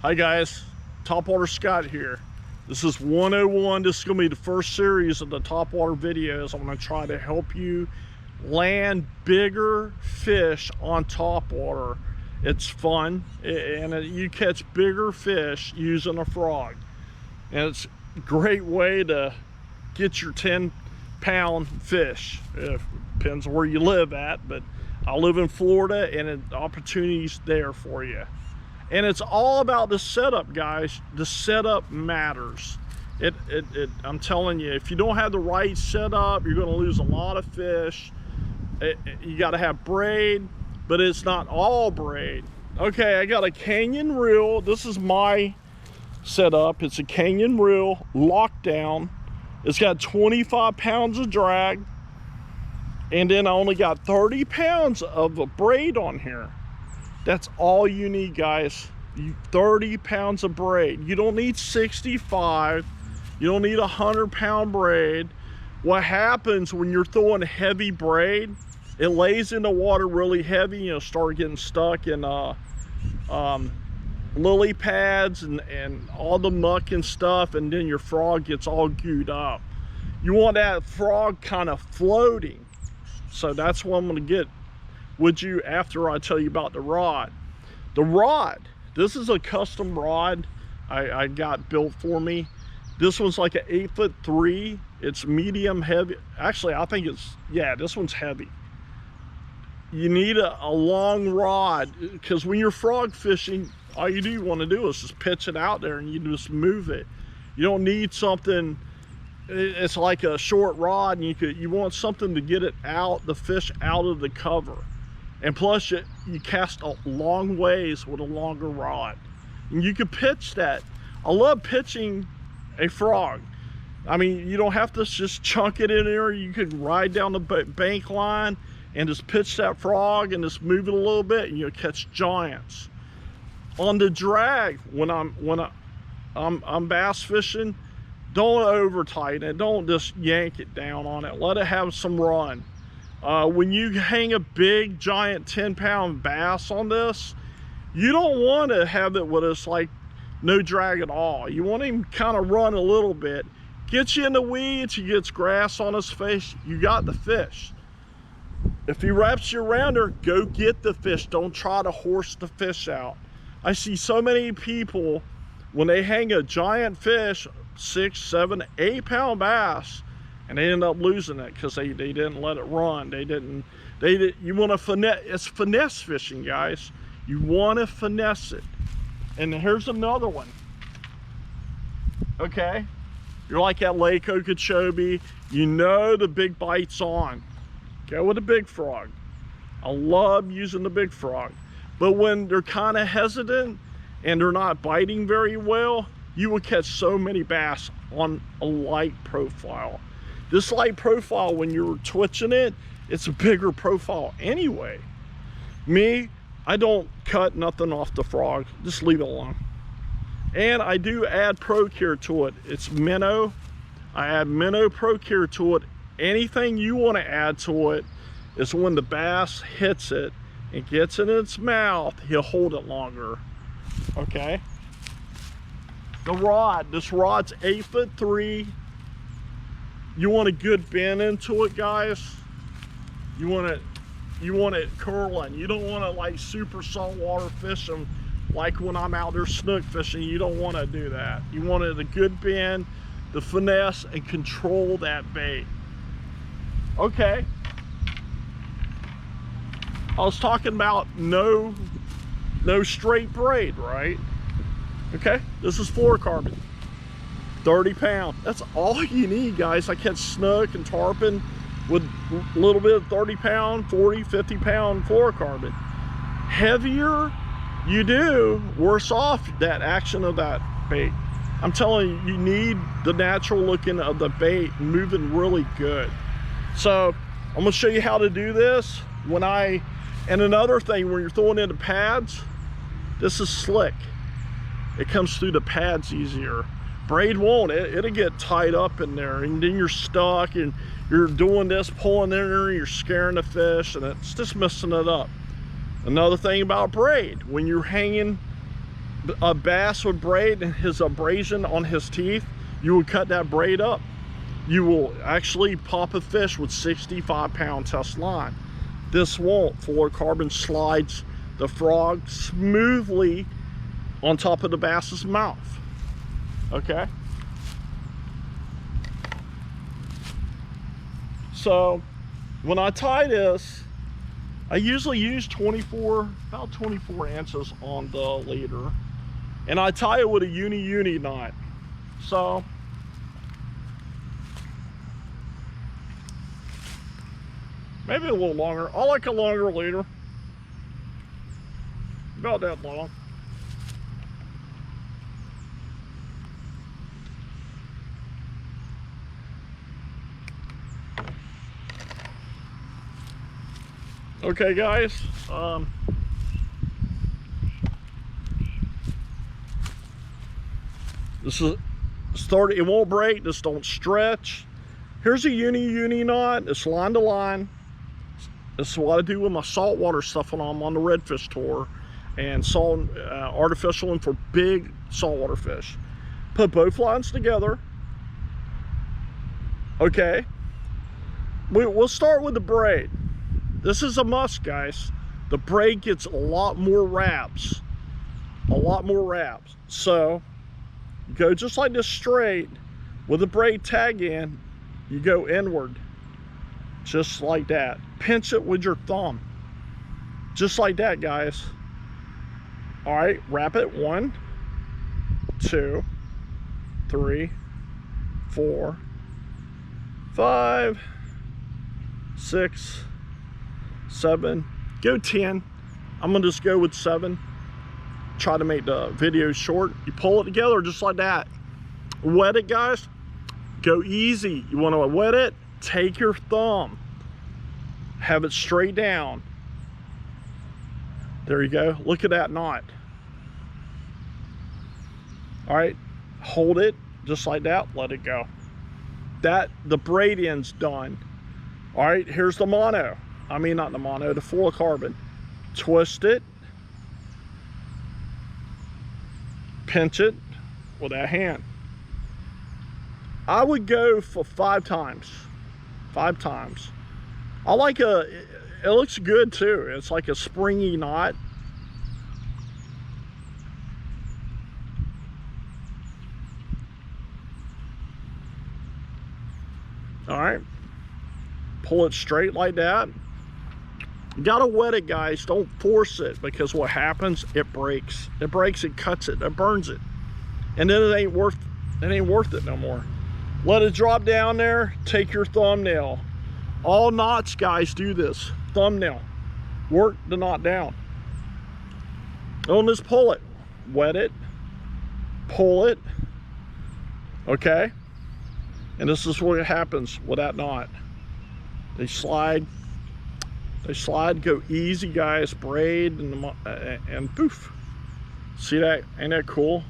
Hi guys, Topwater Scott here. This is 101. This is going to be the first series of the topwater videos. I'm going to try to help you land bigger fish on topwater. It's fun, and you catch bigger fish using a frog. And it's a great way to get your 10-pound fish. It depends where you live at, but I live in Florida, and the opportunity's there for you. And it's all about the setup, guys. The setup matters. I'm telling you, if you don't have the right setup, you're going to lose a lot of fish. You got to have braid, but it's not all braid. Okay, I got a Canyon reel. This is my setup. It's a Canyon reel, lockdown. It's got 25 pounds of drag, and then I only got 30 pounds of a braid on here. That's all you need, guys. 30 pounds of braid. You don't need 65. You don't need a 100-pound braid. What happens when you're throwing heavy braid, it lays in the water really heavy. You'll start getting stuck in lily pads and all the muck and stuff, and then your frog gets all gooed up. You want that frog kind of floating. So that's what I'm going to get with you after I tell you about the rod. The rod, this is a custom rod I got built for me. This one's like an 8'3". It's medium heavy. Actually, I think it's, yeah, this one's heavy. You need a long rod, because when you're frog fishing, all you do want to do is just pitch it out there and you just move it. You don't need something, it's like a short rod, and you want something to get it out, the fish out of the cover. And plus, you cast a long ways with a longer rod. And you can pitch that. I love pitching a frog. I mean, you don't have to just chunk it in there. You could ride down the bank line and just pitch that frog and just move it a little bit, and you'll catch giants. On the drag, when I'm bass fishing, don't over tighten it. Don't just yank it down on it. Let it have some run. When you hang a big giant 10-pound bass on this, you don't want to have it with us like no drag at all. You want him kind of run a little bit, get you in the weeds, he gets grass on his face, you got the fish. If he wraps you around her, go get the fish. Don't try to horse the fish out. I see so many people, when they hang a giant fish, 6, 7, 8-pound bass, and they end up losing it because they didn't let it run. You want to finesse. It's finesse fishing, guys. You want to finesse it. And here's another one. Okay, you're like at Lake Okeechobee. You know the big bite's on. Go with the big frog. I love using the big frog. But when they're kind of hesitant and they're not biting very well, you will catch so many bass on a light profile. This light profile, when you're twitching it, it's a bigger profile anyway. Me, I don't cut nothing off the frog. Just leave it alone. And I do add Pro-Cure to it. It's minnow. I add minnow Pro-Cure to it. Anything you want to add to it is when the bass hits it and gets it in its mouth, he'll hold it longer. Okay? The rod, this rod's 8'3". You want a good bend into it, guys. You want it curling. You don't want to like super saltwater fishing like when I'm out there snook fishing. You don't want to do that. You want it a good bend, the finesse, and control that bait. Okay. I was talking about no straight braid, right? Okay, this is fluorocarbon. 30 pound. That's all you need, guys. I catch snook and tarpon with a little bit of 30 pound, 40, 50 pound fluorocarbon. Heavier you do, worse off that action of that bait. I'm telling you, you need the natural looking of the bait moving really good. So I'm gonna show you how to do this. And another thing, when you're throwing into pads, this is slick. It comes through the pads easier. Braid won't. It'll get tied up in there, and then you're stuck, and you're doing this, pulling in there, you're scaring the fish, and it's just messing it up. Another thing about braid, when you're hanging a bass would braid and his abrasion on his teeth, you would cut that braid up. You will actually pop a fish with 65-pound test line. This won't. Fluorocarbon slides the frog smoothly on top of the bass's mouth. Okay? So when I tie this, I usually use about 24 inches on the leader, and I tie it with a uni knot. So maybe a little longer. I like a longer leader, about that long. Okay, guys, this is started. It won't break. This don't stretch. Here's a uni knot. It's line to line. This is what I do with my saltwater stuff when I'm on the redfish tour, and artificial and for big saltwater fish. Put both lines together. Okay, we'll start with the braid. This is a must, guys. The braid gets a lot more wraps. So you go just like this straight with the braid tag in, you go inward, just like that. Pinch it with your thumb, just like that, guys. All right, wrap it 1, 2, 3, 4, 5, 6, 7, go 10. I'm gonna just go with 7. Try to make the video short. You pull it together just like that. Wet it, guys. Go easy. You want to wet it, take your thumb, have it straight down. There you go. Look at that knot. All right, hold it just like that, let it go. The braid end's done. All right, here's the mono. I mean, not the mono, the fluorocarbon. Twist it, pinch it with that hand. I would go for 5 times. 5 times. I like it looks good too. It's like a springy knot. All right, pull it straight like that. You gotta wet it, guys. Don't force it, because what happens, it breaks. It breaks, it cuts it, it burns it, and then it ain't worth it no more. Let it drop down there. Take your thumbnail. All knots, guys, do this. Thumbnail. Work the knot down. Don't just pull it. Wet it. Pull it. Okay? And this is what happens with that knot. They slide. They slide. Go easy, guys. Braid and poof. See that? Ain't that cool?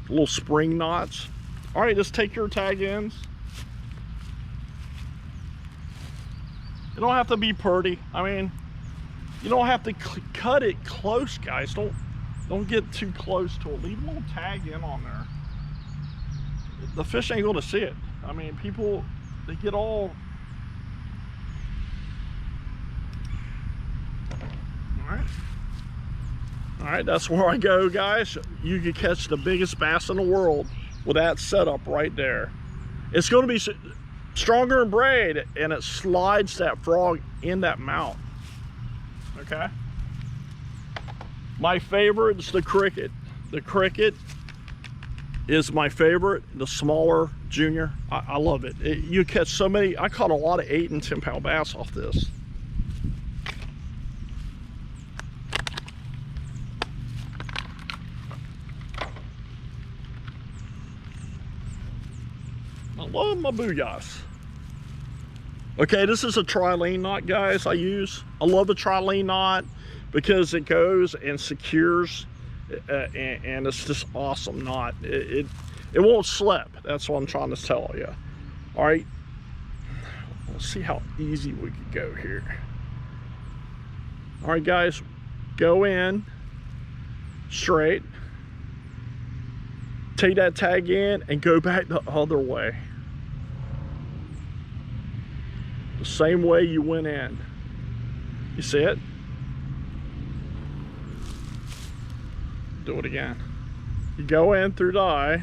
Little spring knots. All right, just take your tag ends. You don't have to be pretty. I mean, you don't have to cut it close, guys. Don't get too close to it. Leave a little tag in on there. The fish ain't gonna see it. I mean, people, they get all right. All right, that's where I go, guys. You can catch the biggest bass in the world with that setup right there. It's going to be stronger in braid, and it slides that frog in that mouth. Okay. My favorite is the cricket. The cricket is my favorite. The smaller junior, I love it. You catch so many. I caught a lot of 8 and 10 pound bass off this. I love my Booyahs. Okay, this is a trilene knot, guys, I use. I love a trilene knot because it goes and secures, and it's just awesome knot. It won't slip. That's what I'm trying to tell you. All right, let's see how easy we could go here. All right, guys, go in straight. Take that tag in and go back the other way. The same way you went in. You see it? Do it again. You go in through the eye.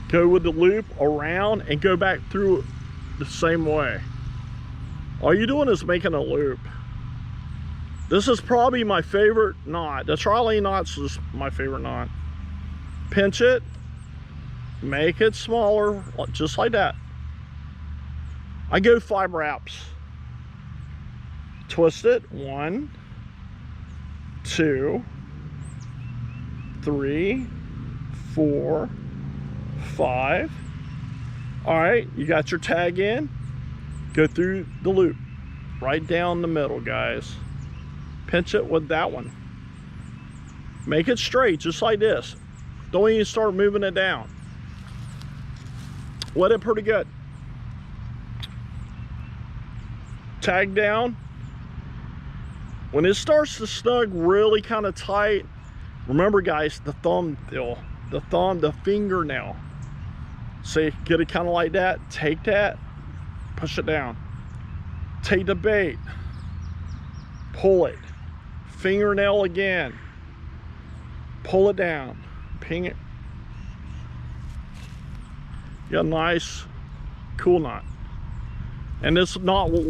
Go with the loop around and go back through the same way. All you're doing is making a loop. This is probably my favorite knot. The trolley knot's is my favorite knot. Pinch it, make it smaller, just like that. I go 5 wraps. Twist it, 1, 2, 3, 4, 5. All right, you got your tag in. Go through the loop, right down the middle, guys. Pinch it with that one. Make it straight, just like this. Don't even start moving it down. Wet it pretty good. Tag down. When it starts to snug really kind of tight, remember guys, the fingernail. See, get it kind of like that. Take that, push it down. Take the bait, pull it. Fingernail again, pull it down, ping it. You got a nice, cool knot. And this knot will